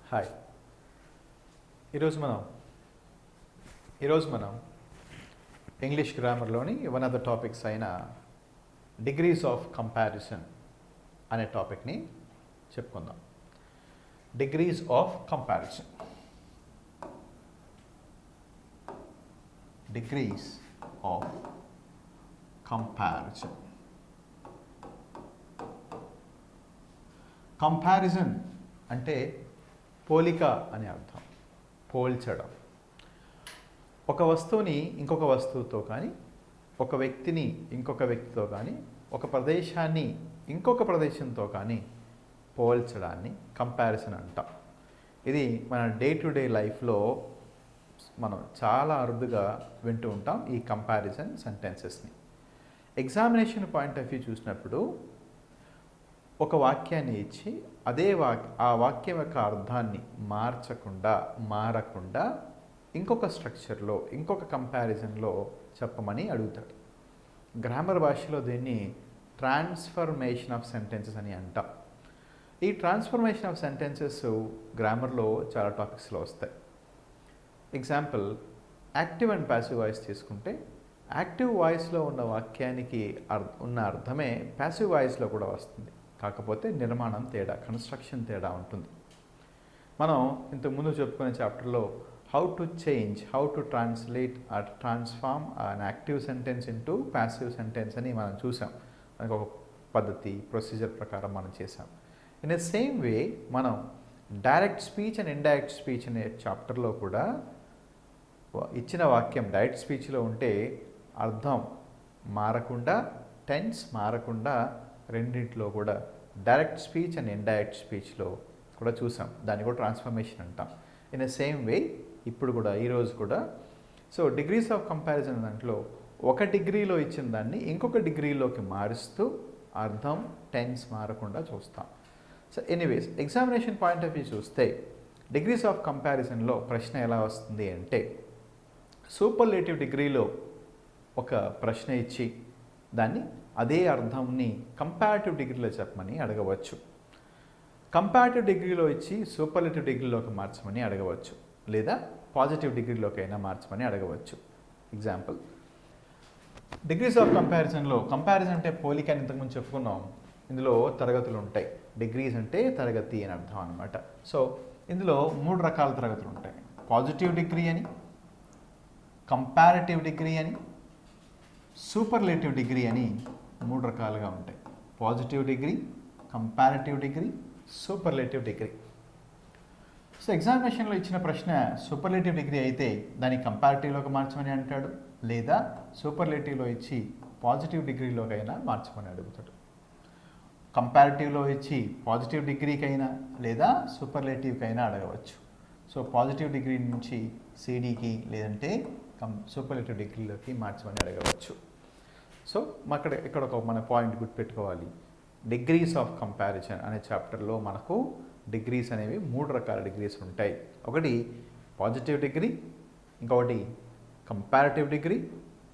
Hi. ఈరోజు మనం English గ్రామర్లోని వన్ ఆఫ్ ద టాపిక్స్ అయిన డిగ్రీస్ ఆఫ్ కంపారిజన్ అనే టాపిక్ని చెప్పుకుందాం. Degrees of comparison. Degrees of comparison. Comparison అంటే పోలిక అని అర్థం. పోల్చడం. ఒక వస్తువుని ఇంకొక వస్తువుతో కానీ, ఒక వ్యక్తిని ఇంకొక వ్యక్తితో కానీ, ఒక ప్రదేశాన్ని ఇంకొక ప్రదేశంతో కానీ పోల్చడాన్ని కంపారిజన్ అంటాం. ఇది మన డే టు డే లైఫ్లో మనం చాలా అరుదుగా వింటూ ఉంటాం ఈ కంపారిజన్ సెంటెన్సెస్ని. ఎగ్జామినేషన్ పాయింట్ ఆఫ్ వ్యూ చూసినప్పుడు ఒక వాక్యాన్ని ఇచ్చి ఆ వాక్యం యొక్క అర్థాన్ని మారకుండా ఇంకొక స్ట్రక్చర్లో ఇంకొక కంపారిజన్లో చెప్పమని అడుగుతాడు. గ్రామర్ భాషలో దీన్ని ట్రాన్స్ఫర్మేషన్ ఆఫ్ సెంటెన్సెస్ అని అంటాం. ఈ ట్రాన్స్ఫర్మేషన్ ఆఫ్ సెంటెన్సెస్ గ్రామర్లో చాలా టాపిక్స్లో వస్తాయి. Example, active and passive voice తీసుకుంటే యాక్టివ్ వాయిస్లో ఉన్న వాక్యానికి ఉన్న అర్థమే ప్యాసివ్ వాయిస్లో కూడా వస్తుంది. కాకపోతే నిర్మాణం తేడా, కన్స్ట్రక్షన్ తేడా ఉంటుంది. మనం ఇంతకుముందు చెప్పుకునే చాప్టర్లో how to translate or transform an active sentence into passive sentence అని మనం చూసాం. మనకు ఒక పద్ధతి, ప్రొసీజర్ ప్రకారం మనం చేసాం. ఇన్ ద సేమ్ వే మనం direct speech and indirect speech అనే చాప్టర్లో కూడా ఇచ్చిన వాక్యం డైరెక్ట్ స్పీచ్లో ఉంటే అర్థం మారకుండా, టెన్స్ మారకుండా రెండింటిలో కూడా డైరెక్ట్ స్పీచ్ అండ్ ఇండైరెక్ట్ స్పీచ్లో కూడా చూసాం. దాన్ని కూడా ట్రాన్స్ఫర్మేషన్ అంటాం. ఇన్ ద సేమ్ వే ఇప్పుడు కూడా ఈరోజు కూడా డిగ్రీస్ ఆఫ్ కంపారిజన్ దాంట్లో ఒక డిగ్రీలో ఇచ్చిన దాన్ని ఇంకొక డిగ్రీలోకి మారుస్తూ అర్థం, టెన్స్ మారకుండా చూస్తాం. Anyways, examination point of view చూస్తే డిగ్రీస్ ఆఫ్ కంపారిజన్లో ప్రశ్న ఎలా వస్తుంది అంటే, సూపర్లేటివ్ డిగ్రీలో ఒక ప్రశ్న ఇచ్చి దాన్ని అదే అర్థంని కంపారిటివ్ డిగ్రీలో చెప్పమని అడగవచ్చు. కంపారిటివ్ డిగ్రీలో ఇచ్చి సూపర్లేటివ్ డిగ్రీలోకి మార్చమని అడగవచ్చు, లేదా పాజిటివ్ డిగ్రీలోకి అయినా మార్చమని అడగవచ్చు. ఎగ్జాంపుల్, డిగ్రీస్ ఆఫ్ కంపారిజన్లో కంపారిజన్ అంటే పోలిక అని ఇంతకుముందు చెప్పుకున్నాం. ఇందులో తరగతులు ఉంటాయి. డిగ్రీస్ అంటే తరగతి అని అర్థం అనమాట. ఇందులో 3 రకాల తరగతులు ఉంటాయి. పాజిటివ్ డిగ్రీ అని, కంపారిటివ్ డిగ్రీ అని, సూపర్లేటివ్ డిగ్రీ అని 3 రకాలుగా ఉంటాయి. Positive degree, comparative degree, superlative degree. ఎగ్జామినేషన్లో ఇచ్చిన ప్రశ్న సూపర్లేటివ్ డిగ్రీ అయితే దాన్ని కంపారిటివ్లోకి మార్చమని అంటాడు, లేదా సూపర్లేటివ్లో ఇచ్చి పాజిటివ్ డిగ్రీలోకైనా మార్చమని అడుగుతాడు. కంపారిటివ్లో ఇచ్చి పాజిటివ్ డిగ్రీకైనా లేదా సూపర్లేటివ్కైనా అడగవచ్చు. పాజిటివ్ డిగ్రీ నుంచి సిడీకి లేదంటే సూపర్లేటివ్ డిగ్రీలోకి మార్చమని అడగవచ్చు. ఇక్కడ ఒక మన పాయింట్ గుర్తుపెట్టుకోవాలి. డిగ్రీస్ ఆఫ్ కంపారిజన్ అనే చాప్టర్లో మనకు డిగ్రీస్ అనేవి 3 రకాల డిగ్రీస్ ఉంటాయి. ఒకటి పాజిటివ్ డిగ్రీ, ఇంకొకటి కంపారిటివ్ డిగ్రీ,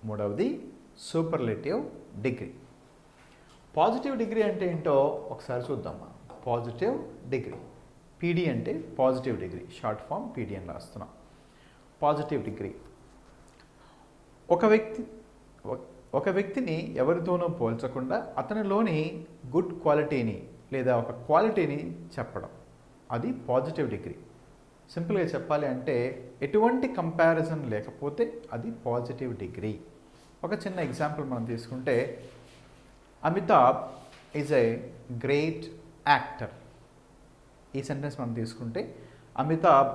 మూడవది సూపర్లేటివ్ డిగ్రీ. పాజిటివ్ డిగ్రీ అంటే ఏంటో ఒకసారి చూద్దాం. పాజిటివ్ డిగ్రీ, పీడీ అంటే positive degree, short form PD అని రాస్తున్నాం. పాజిటివ్ డిగ్రీ, ఒక వ్యక్తిని ఎవరితోనూ పోల్చకుండా అతనిలోని గుడ్ క్వాలిటీని లేదా ఒక క్వాలిటీని చెప్పడం, అది పాజిటివ్ డిగ్రీ. సింపుల్గా చెప్పాలి అంటే ఎటువంటి కంపారిజన్ లేకపోతే అది పాజిటివ్ డిగ్రీ. ఒక చిన్న ఎగ్జాంపుల్ మనం తీసుకుంటే, Amitabh is a great actor. ఈ సెంటెన్స్ మనం తీసుకుంటే Amitabh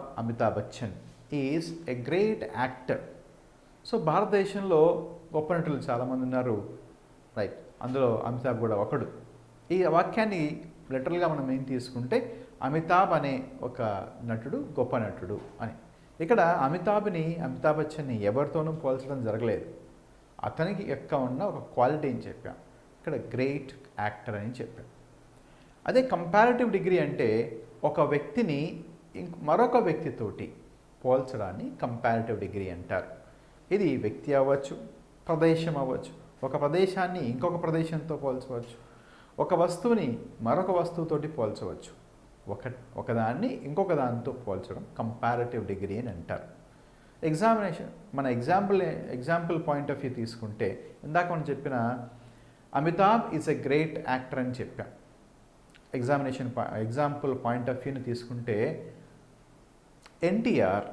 Bachchan is a great actor. భారతదేశంలో గొప్ప నటులు చాలామంది ఉన్నారు, రైట్? అందులో అమితాబ్ కూడా ఒకడు. ఈ వాక్యాన్ని లిటరల్గా మనం ఏం తీసుకుంటే అమితాబ్ అనే ఒక నటుడు గొప్ప నటుడు అని. ఇక్కడ అమితాబ్ బచ్చన్ని ఎవరితోనూ పోల్చడం జరగలేదు. అతనికి యొక్క ఉన్న ఒక క్వాలిటీ అని చెప్పాం. ఇక్కడ గ్రేట్ యాక్టర్ అని చెప్పాం. అదే కంపారిటివ్ డిగ్రీ అంటే ఒక వ్యక్తిని మరొక వ్యక్తితోటి పోల్చడాన్ని కంపారిటివ్ డిగ్రీ అంటారు. ఇది వ్యక్తి అవ్వచ్చు, ప్రదేశం అవ్వచ్చు. ఒక ప్రదేశాన్ని ఇంకొక ప్రదేశంతో పోల్చవచ్చు, ఒక వస్తువుని మరొక వస్తువుతోటి పోల్చవచ్చు. ఒక ఒకదాన్ని ఇంకొక దానితో పోల్చడం కంపారిటివ్ డిగ్రీ అని అంటారు. మన ఎగ్జాంపుల్ పాయింట్ ఆఫ్ వ్యూ తీసుకుంటే ఇందాక మనం చెప్పిన Amitabh is a great actor అని చెప్పాం. ఎగ్జాంపుల్ పాయింట్ ఆఫ్ వ్యూని తీసుకుంటే NTR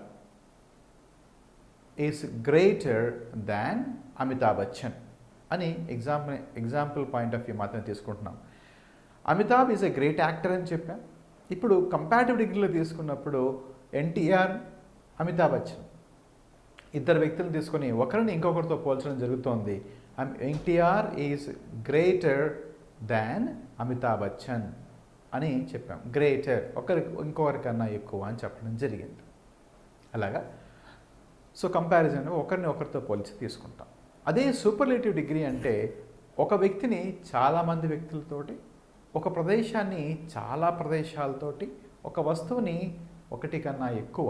is greater than Amitabh Bachchan అని ఎగ్జాంపుల్ పాయింట్ ఆఫ్ వ్యూ మాత్రమే తీసుకుంటున్నాం. Amitabh is a great actor అని చెప్పాం. ఇప్పుడు కంపారిటివ్ డిగ్రీలో తీసుకున్నప్పుడు ఎన్టీఆర్, అమితాబ్ బచ్చన్ ఇద్దరు వ్యక్తులను తీసుకొని ఒకరిని ఇంకొకరితో పోల్చడం జరుగుతోంది. NTR is greater than Amitabh Bachchan అని చెప్పాం. గ్రేటర్ ఇంకొకరికన్నా ఎక్కువ అని చెప్పడం జరిగింది. అలాగా సో కంపారిజన్ ఒకరిని ఒకరితో పోల్చి తీసుకుంటాం. అదే సూపర్లేటివ్ డిగ్రీ అంటే ఒక వ్యక్తిని చాలామంది వ్యక్తులతోటి, ఒక ప్రదేశాన్ని చాలా ప్రదేశాలతోటి, ఒక వస్తువుని ఒకటి కన్నా ఎక్కువ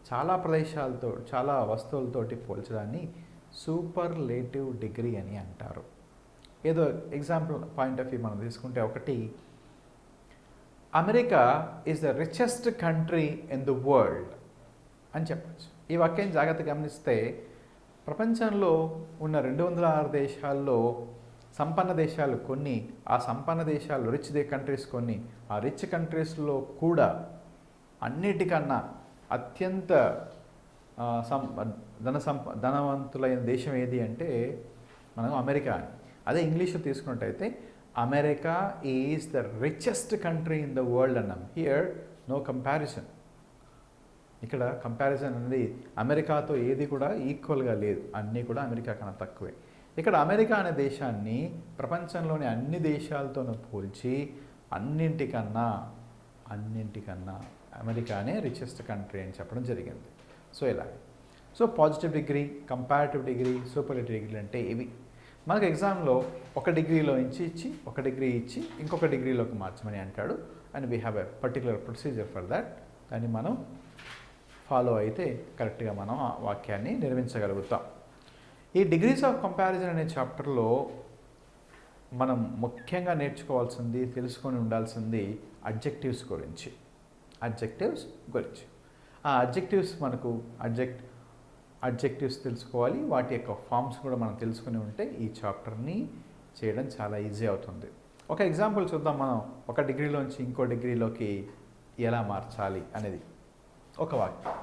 చాలా వస్తువులతోటి పోల్చడాన్ని సూపర్లేటివ్ డిగ్రీ అని అంటారు. ఏదో ఎగ్జాంపుల్ పాయింట్ ఆఫ్ వ్యూ మనం తీసుకుంటే ఒకటి, America is the richest country in the world అని చెప్పచ్చు. ఈ వాక్యం జాగ్రత్తగా గమనిస్తే ప్రపంచంలో ఉన్న 206 దేశాల్లో సంపన్న దేశాలు కొన్ని, ఆ సంపన్న దేశాలు రిచ్ కంట్రీస్ కొన్ని, ఆ రిచ్ కంట్రీస్లో కూడా అన్నిటికన్నా అత్యంత ధనవంతులైన దేశం ఏది అంటే మనం అమెరికా అని. అదే ఇంగ్లీష్లో తీసుకున్నట్టయితే America is the richest country in the world అన్నాం. Here no comparison. ఇక్కడ కంపారిజన్ అనేది అమెరికాతో ఏది కూడా ఈక్వల్గా లేదు, అన్నీ కూడా అమెరికా కన్నా తక్కువే. ఇక్కడ అమెరికా అనే దేశాన్ని ప్రపంచంలోని అన్ని దేశాలతోనూ పోల్చి అన్నింటికన్నా అమెరికానే రిచెస్ట్ కంట్రీ అని చెప్పడం జరిగింది. సో ఇలాగే so positive degree, comparative degree, superlative degree అంటే ఇవి. మనకు ఎగ్జామ్లో ఒక డిగ్రీలో ఒక డిగ్రీ ఇచ్చి ఇంకొక డిగ్రీలోకి మార్చమని అంటాడు. And we have a particular procedure for that. దాన్ని మనం ఫాలో అయితే కరెక్ట్గా మనం ఆ వాక్యాన్ని నిర్మించగలుగుతాం. ఈ డిగ్రీస్ ఆఫ్ కంపారిజన్ అనే చాప్టర్లో మనం ముఖ్యంగా నేర్చుకోవాల్సింది, తెలుసుకొని ఉండాల్సింది అడ్జెక్టివ్స్ గురించి. ఆ అడ్జెక్టివ్స్ మనకు అడ్జెక్టివ్స్ తెలుసుకోవాలి. వాటి యొక్క ఫామ్స్ కూడా మనం తెలుసుకుని ఉంటే ఈ చాప్టర్ని చేయడం చాలా ఈజీ అవుతుంది. ఒక ఎగ్జాంపుల్ చూద్దాం. మనం ఒక డిగ్రీలోంచి ఇంకో డిగ్రీలోకి ఎలా మార్చాలి అనేది ఒక వాక్యం.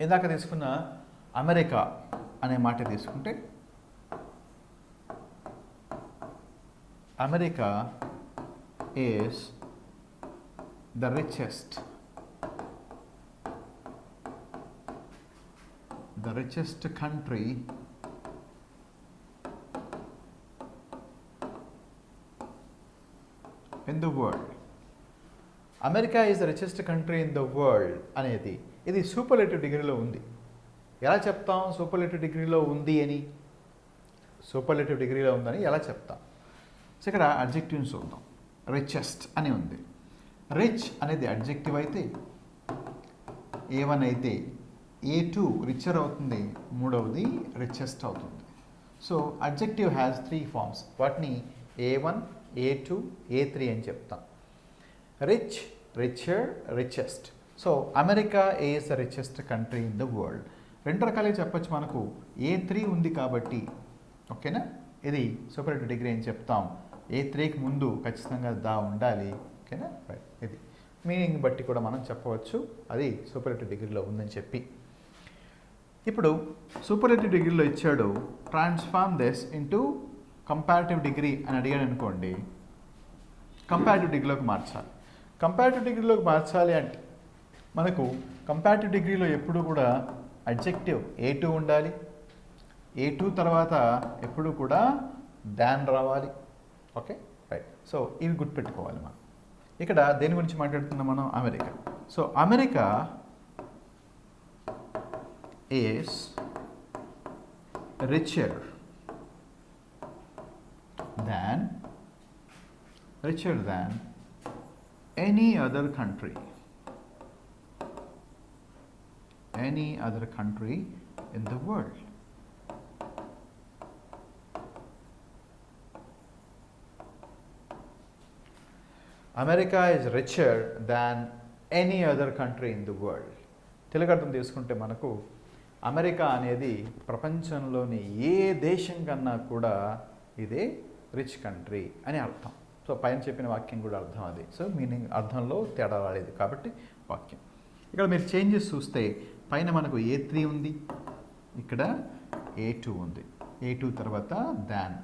ఇందాక తీసుకున్న అమెరికా అనే మాట తీసుకుంటే America is the richest country in the world. America is the richest country in the world అనేది ఇది సూపర్లేటివ్ డిగ్రీలో ఉంది. ఎలా చెప్తాం సూపర్లేటివ్ డిగ్రీలో ఉంది అని? సూపర్లేటివ్ డిగ్రీలో ఉందని ఎలా చెప్తాం? సో ఇక్కడ అడ్జెక్టివ్ని చూద్దాం. రిచెస్ట్ అని ఉంది. రిచ్ అనేది అడ్జెక్టివ్ అయితే, A1 అయితే A2 రిచర్ అవుతుంది, మూడవది రిచెస్ట్ అవుతుంది. So adjective has 3 forms. వాటిని A1, A2, A3 అని చెప్తాం. Rich, richer, richest. So America is the richest country in the world. 2 రకాలుగా చెప్పచ్చు. మనకు A3 ఉంది కాబట్టి ఓకేనా, ఇది సూపర్లేటివ్ డిగ్రీ అని చెప్తాం. A3కి ముందు ఖచ్చితంగా దా ఉండాలి. ఓకేనా, రైట్. ఇది మీనింగ్ బట్టి కూడా మనం చెప్పవచ్చు అది సూపర్లేటివ్ డిగ్రీలో ఉందని చెప్పి. ఇప్పుడు సూపర్లేటివ్ డిగ్రీలో ఇచ్చాడు transform this into comparative degree అని అడిగాడు అనుకోండి, కంపారిటివ్ డిగ్రీలోకి మార్చాలి. కంపారిటివ్ డిగ్రీలోకి మార్చాలి అంటే మనకు కంపారిటివ్ డిగ్రీలో ఎప్పుడు కూడా అడ్జెక్టివ్ A2 ఉండాలి. A2 తర్వాత ఎప్పుడు కూడా దాన్ రావాలి. Okay, right. సో ఇవి గుర్తుపెట్టుకోవాలి మనం. ఇక్కడ దేని గురించి మాట్లాడుతున్నాం మనం? America. So America is richer than any other country in the world. America is richer than any other country in the world. Telugu అర్థం తీసుకుంటే మనకు అమెరికా అనేది ప్రపంచంలోని ఏ దేశం కన్నా కూడా ఇదే రిచ్ కంట్రీ అని అర్థం. సో పైన చెప్పిన వాక్యం కూడా అర్థం అది. సో మీనింగ్ అర్థంలో తేడా రాలేదు కాబట్టి వాక్యం. ఇక్కడ మీరు చేంజెస్ చూస్తే పైన మనకు A3 ఉంది, ఇక్కడ A2 ఉంది. A2 తర్వాత దాన్.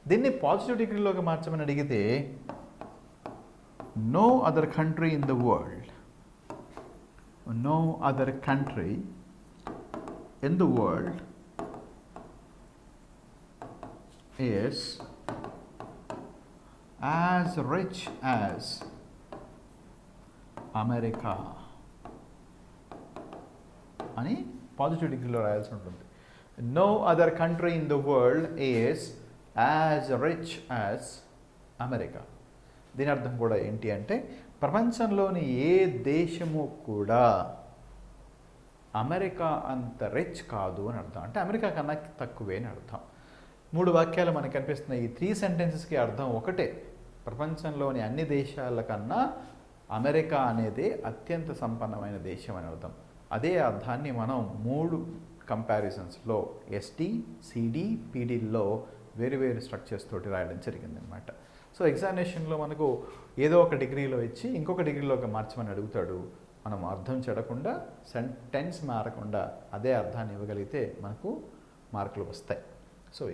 దీన్ని పాజిటివ్ డిగ్రీలోకి మార్చమని అడిగితే no other country in the world, no other country in the world is as rich as America అని పాజిటివ్ డిగ్రీలో రాయాల్సి ఉంటుంది. No other country in the world is as rich as America. దీని అర్థం కూడా ఏంటి అంటే ప్రపంచంలోని ఏ దేశము కూడా అమెరికా అంత రిచ్ కాదు అని అర్థం. అంటే అమెరికా కన్నా తక్కువే అని అర్థం. 3 వాక్యాలు మనకు కనిపిస్తున్నాయి. ఈ 3 సెంటెన్సెస్కి అర్థం ఒకటే, ప్రపంచంలోని అన్ని దేశాల కన్నా అమెరికా అనేది అత్యంత సంపన్నమైన దేశం అని అర్థం. అదే అర్థాన్ని మనం 3 కంపారిజన్స్లో ఎస్టీ, సిడి, పీడీల్లో వేరు స్ట్రక్చర్స్ తోటి రాయడం జరిగిందనమాట. సో ఎగ్జామినేషన్లో మనకు ఏదో ఒక డిగ్రీలో ఇచ్చి ఇంకొక డిగ్రీలోకి మార్చమని అడుగుతాడు. మనం అర్థం చెడకుండా, సెంటెన్స్ మారకుండా అదే అర్థాన్ని ఇవ్వగలిగితే మనకు మార్కులు వస్తాయి. సో